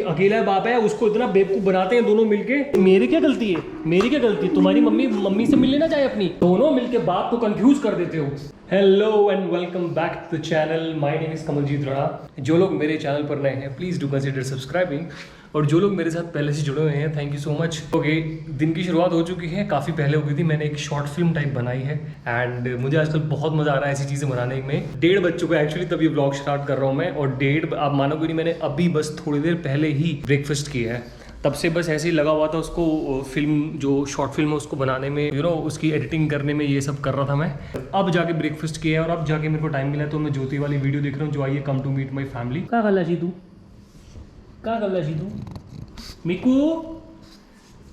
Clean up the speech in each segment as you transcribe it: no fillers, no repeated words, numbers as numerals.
अकेला बाप है, उसको इतना बेवकूफ बनाते हैं दोनों मिलके। मेरी क्या गलती है, मेरी क्या गलती? तुम्हारी मम्मी से मिलने ना जाए अपनी, दोनों मिलके बाप को कंफ्यूज कर देते हो। Hello and welcome back to the channel, my name is Kamaljeet Rana. जो लोग मेरे चैनल पर नए हैं प्लीज डू कंसीडर सब्सक्राइबिंग, और जो लोग मेरे साथ पहले से जुड़े हुए हैं thank you so much. Okay, दिन की शुरुआत हो चुकी है, काफ़ी पहले हो गई थी। मैंने एक शॉर्ट फिल्म टाइप बनाई है एंड मुझे आजकल बहुत मज़ा आ रहा है ऐसी चीज़ें बनाने में। 1:30 बज चुका है एक्चुअली, तभी व्लॉग स्टार्ट कर रहा हूँ मैं। और 1:30 आप मानोगे नहीं, मैंने अभी बस थोड़ी देर पहले ही ब्रेकफास्ट किया है। तब से बस ऐसे ही लगा हुआ था उसको, फिल्म जो शॉर्ट फिल्म है उसको बनाने में, उसकी एडिटिंग करने में, ये सब कर रहा था मैं। अब जाके ब्रेकफास्ट किया है और अब जाके मेरे को टाइम मिला तो मैं ज्योति वाली वीडियो देख रहा हूँ, जो आई है come to meet my family. क्या गल्ला जी तू, क्या गल्ला जी तू मिकू,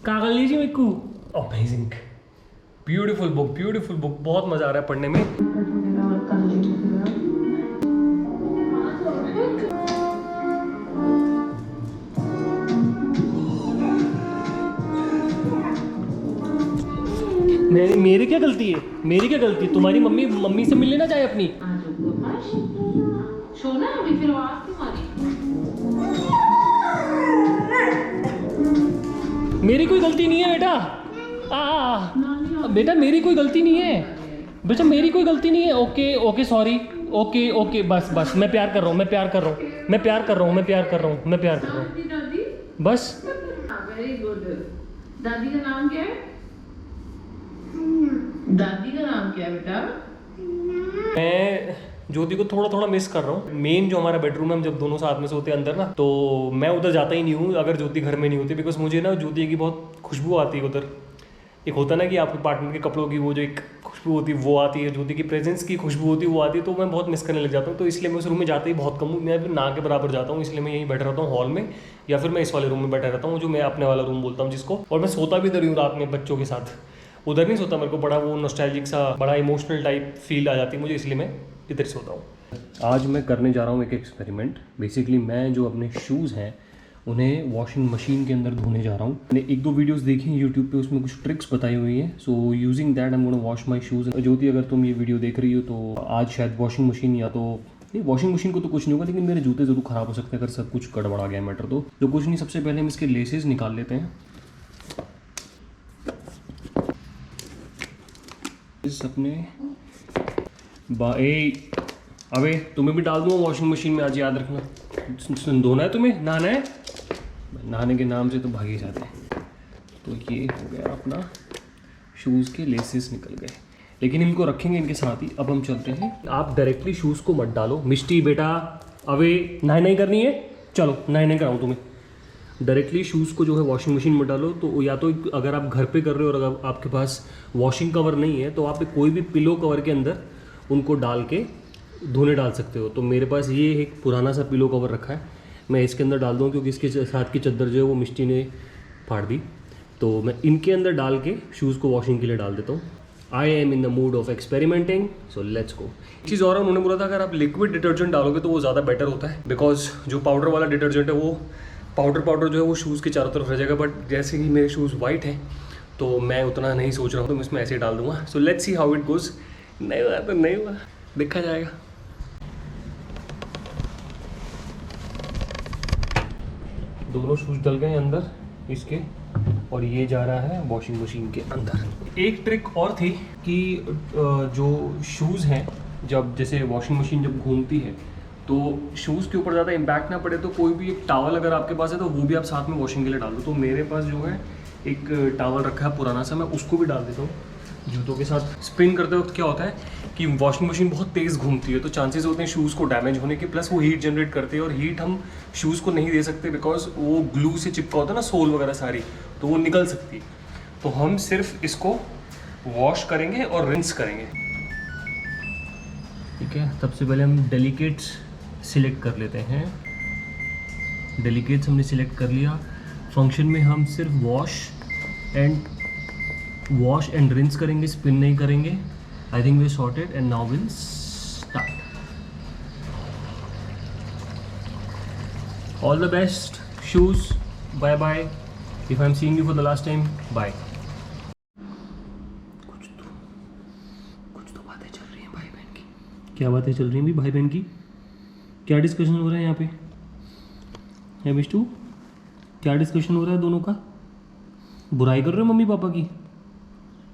क्या कर लीजिए मिकू। अमेजिंग, ब्यूटीफुल बुक, बहुत मजा आ रहा है पढ़ने में। मेरी क्या गलती है, मेरी क्या गलती? तुम्हारी मम्मी से मिलने ना जाए अपनी। मेरी कोई गलती नहीं है बेटा। बेटा मेरी कोई गलती नहीं है, बेटा मेरी कोई गलती नहीं है। ओके सॉरी, ओके बस मैं प्यार कर रहा हूँ, मैं प्यार कर रहा हूँ बस। Very good. दादी का नाम क्या है? दादी का नाम क्या है बेटा? मैं ज्योति को थोड़ा थोड़ा मिस कर रहा हूँ। मेन जो हमारा बेडरूम है, हम जब दोनों साथ में सोते हैं अंदर ना, तो मैं उधर जाता ही नहीं हूँ अगर ज्योति घर में नहीं होती, बिकॉज मुझे ना ज्योति की बहुत खुशबू आती है उधर। एक होता है ना कि आपके पार्टनर के कपड़ों की वो जो एक खुशबू होती है वो आती है, ज्योति की प्रेजेंस की खुशबू होती है वो आती है, तो मैं बहुत मिस करने लग जाता हूँ। तो इसलिए मैं उस रूम में जाते ही बहुत कम हूँ, मैं ना के बराबर जाता हूँ। इसलिए मैं यहीं बैठा रहता हूँ हॉल में, या फिर मैं इस वाले रूम में बैठा रहता हूँ जो मैं अपने वाला रूम बोलता हूँ जिसको। और मैं सोता भी इधर ही हूँ रात में बच्चों के साथ, उधर नहीं सोता। मेरे को बड़ा वो नॉस्टैल्जिक सा, बड़ा इमोशनल टाइप फील आ जाती है मुझे, इसलिए मैं इधर सोता हूँ। आज मैं करने जा रहा हूँ एक एक्सपेरिमेंट। बेसिकली मैं जो अपने शूज़ हैं उन्हें वॉशिंग मशीन के अंदर धोने जा रहा हूँ। मैंने 1-2 वीडियोस देखी हैं यूट्यूब पे, उसमें कुछ ट्रिक्स बताई हुई हैं। So using that I am gonna wash my shoes. Jyoti अगर तुम ये वीडियो देख रही हो तो आज शायद वॉशिंग मशीन, या तो नहीं वॉशिंग मशीन को तो कुछ नहीं होगा, लेकिन मेरे जूते ज़रूर ख़राब हो सकते हैं अगर सब कुछ गड़बड़ा गया मैटर तो कुछ नहीं। सबसे पहले हम इसके लेसेस निकाल लेते हैं अपने। अबे तुम्हें भी डाल दूँगा वॉशिंग मशीन में, आज याद रखना। धोना है तुम्हें, नहाना है, नहाने के नाम से तो भाग ही जाते हैं। तो ये हो गया अपना, शूज़ के लेसेस निकल गए, लेकिन इनको रखेंगे इनके साथ ही। अब हम चलते हैं। आप डायरेक्टली शूज़ को मत डालो मिष्टी बेटा, अबे नहीं करनी है, चलो नहीं कराऊँ तुम्हें। डायरेक्टली शूज़ को जो है वॉशिंग मशीन में डालो। तो या तो अगर आप घर पे कर रहे हो और अगर आपके पास वॉशिंग कवर नहीं है तो आप कोई भी पिलो कवर के अंदर उनको डाल के धोने डाल सकते हो। तो मेरे पास ये एक पुराना सा पिलो कवर रखा है, मैं इसके अंदर डाल दूँ क्योंकि इसके साथ की चद्दर जो है वो मिष्टी ने फाड़ दी। तो मैं इनके अंदर डाल के शूज़ को वॉशिंग के लिए डाल देता हूँ। I am in the mood off experimenting, so let's go. एक चीज़ और उन्होंने बोला था अगर आप लिक्विड डिटर्जेंट डालोगे तो वो ज़्यादा बेटर होता है, बिकॉज जो पाउडर वाला डिटर्जेंट है वो पाउडर जो है वो शूज़ के चारों तरफ रह जाएगा। बट जैसे कि मेरे शूज़ वाइट हैं तो मैं उतना नहीं सोच रहा हूँ, तो मैं इसमें ऐसे ही डाल दूँगा। So let's see how it goes. नहीं हुआ तो नहीं हुआ, देखा जाएगा। दोनों शूज़ डल गए अंदर इसके, और ये जा रहा है वॉशिंग मशीन के अंदर। एक ट्रिक और थी कि जो शूज़ हैं, जब जैसे वॉशिंग मशीन जब घूमती है तो शूज़ के ऊपर ज़्यादा इम्पैक्ट ना पड़े, तो कोई भी एक टावल अगर आपके पास है तो वो भी आप साथ में वॉशिंग के लिए डाल दो। तो मेरे पास जो है एक टावल रखा है पुराना सा, मैं उसको भी डाल देता हूँ जूतों के साथ। स्पिन करते वक्त क्या होता है कि वॉशिंग मशीन बहुत तेज़ घूमती है, तो चांसेस होते हैं शूज़ को डैमेज होने के, प्लस वो हीट जनरेट करते हैं, और हीट हम शूज़ को नहीं दे सकते बिकॉज वो ग्लू से चिपका होता है ना, सोल वगैरह सारी, तो वो निकल सकती है। तो हम सिर्फ इसको वॉश करेंगे और रिंस करेंगे, ठीक है। सबसे पहले हम डेलिकेट्स सिलेक्ट कर लेते हैं। डेलिकेट्स हमने सिलेक्ट कर लिया। फंक्शन में हम सिर्फ वॉश एंड रिंस करेंगे, स्पिन नहीं करेंगे। I think we sorted and now will start. All the best shoes, bye bye. If I am seeing you for the last time, bye. कुछ तो बातें चल रही हैं भाई बहन की। क्या बातें चल रही हैं भाई बहन की? क्या डिस्कशन हो रहा है यहाँ पे? है मिष्टू, क्या डिस्कशन हो रहा है दोनों का? बुराई कर रहे हो मम्मी पापा की?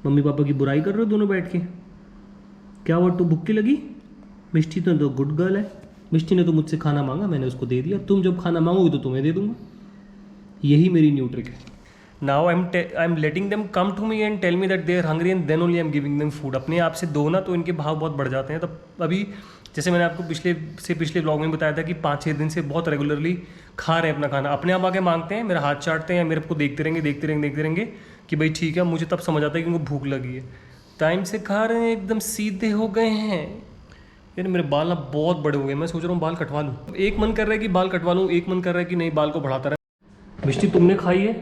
मम्मी पापा की बुराई कर रहे हो दोनों बैठ के? क्या हुआ, टू भूख की लगी? मिष्टी तो गुड गर्ल है। मिष्टी ने तो मुझसे खाना मांगा, मैंने उसको दे दिया। तुम जब खाना मांगोगे तो तुम्हें दे दूंगा। यही मेरी न्यू ट्रिक है। Now I am letting them come to me and tell me that they are hungry and then only I am giving them food. अपने आप से दो ना तो इनके भाव बहुत बढ़ जाते हैं। तो अभी जैसे मैंने आपको पिछले ब्लॉग में बताया था कि 5-6 दिन से बहुत रेगुलरली खा रहे हैं अपना खाना। अपने आप आके मांगते हैं, मेरा हाथ चाटते हैं, मेरे को देखते रहेंगे कि भाई ठीक है। मुझे तब समझ आता है कि उनको भूख लगी है। टाइम से खा रहे हैं, एकदम सीधे हो गए हैं। यार मेरे बाल ना बहुत बड़े हो गए, मैं सोच रहा हूँ बाल कटवा लूँ। एक मन कर रहा है कि बाल कटवा लूँ, एक मन कर रहा है कि नहीं बाल को बढ़ाता रहे। मिष्टी तुमने खाई है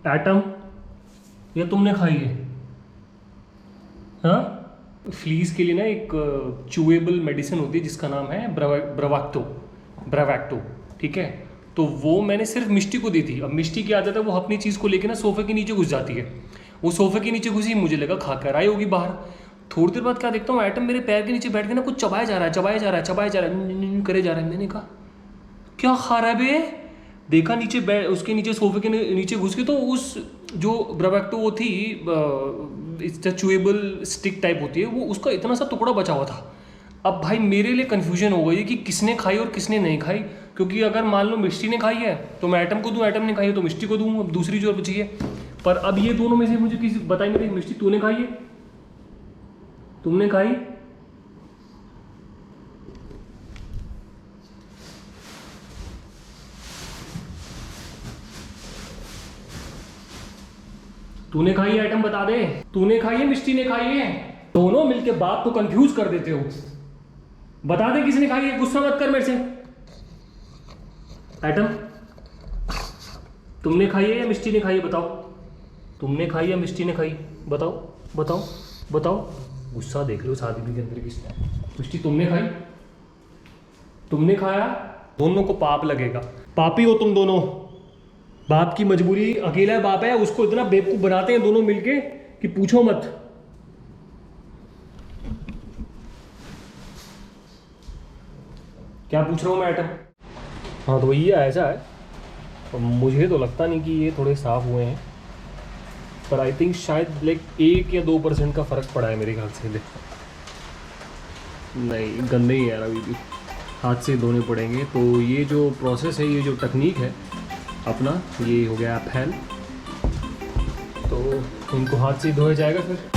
एटम या तुमने खाई है? हाँ, फ्लीज के लिए ना एक चूएबल मेडिसिन होती है जिसका नाम है ब्रावैक्टो। ठीक है, तो वो मैंने सिर्फ मिष्टी को दी थी। अब मिष्टी की आदत है वो अपनी चीज़ को लेके ना सोफे के नीचे घुस जाती है। वो सोफे के नीचे घुसी, मुझे लगा खा कर आई होगी बाहर। थोड़ी देर बाद क्या देखता हूँ, एटम मेरे पैर के नीचे बैठ के ना कुछ चबाया जा रहा है, करे जा रहा है। मैंने कहा क्या खा रहा है बे? देखा नीचे उसके नीचे सोफे के नीचे घुस के, तो उस जो ब्रावैक्टो वो थी चूएबल स्टिक टाइप होती है, वो उसका इतना सा टुकड़ा बचा हुआ था। अब भाई मेरे लिए कन्फ्यूजन हो गई कि किसने खाई और किसने नहीं खाई। क्योंकि अगर मान लो मिष्टी ने खाई है तो मैं एटम को दूँ, एटम ने खाई है तो मिष्टी को दूँ, अब दूसरी जो बची है। पर अब ये दोनों में से मुझे किसी बताई नहीं रही। मिष्टी तूने खाई है? तुमने खाई? तूने खाई है? एटम बता दे, तूने खाई है मिष्टी ने खाई है? दोनों मिलके बाप को कंफ्यूज कर देते हो। बता दे किसने खाई है, गुस्सा मत कर मेरे से। एटम तुमने खाई है या मिष्टी ने खाई है? बताओ, तुमने खाई या मिष्टी ने खाई? बताओ बताओ बताओ। गुस्सा देख लो शादी के अंदर किसने। मिष्टी तुमने खाई? तुमने खाया? दोनों को पाप लगेगा। पापी हो तुम दोनों। बाप की मजबूरी, अकेला बाप है, उसको इतना बेवकूफ बनाते हैं दोनों मिलके कि पूछो मत। क्या पूछ रहा हूँ मैं एटम? हाँ तो वही है, ऐसा है। और मुझे तो लगता नहीं कि ये थोड़े साफ हुए हैं, पर आई थिंक शायद लाइक 1 या 2% का फ़र्क पड़ा है मेरे ख्याल से। नहीं गंदे ही यार, अभी भी हाथ से धोने पड़ेंगे। तो ये जो प्रोसेस है, ये जो टेक्निक है अपना, ये हो गया फैल। तो इनको हाथ से धोया जाएगा फिर।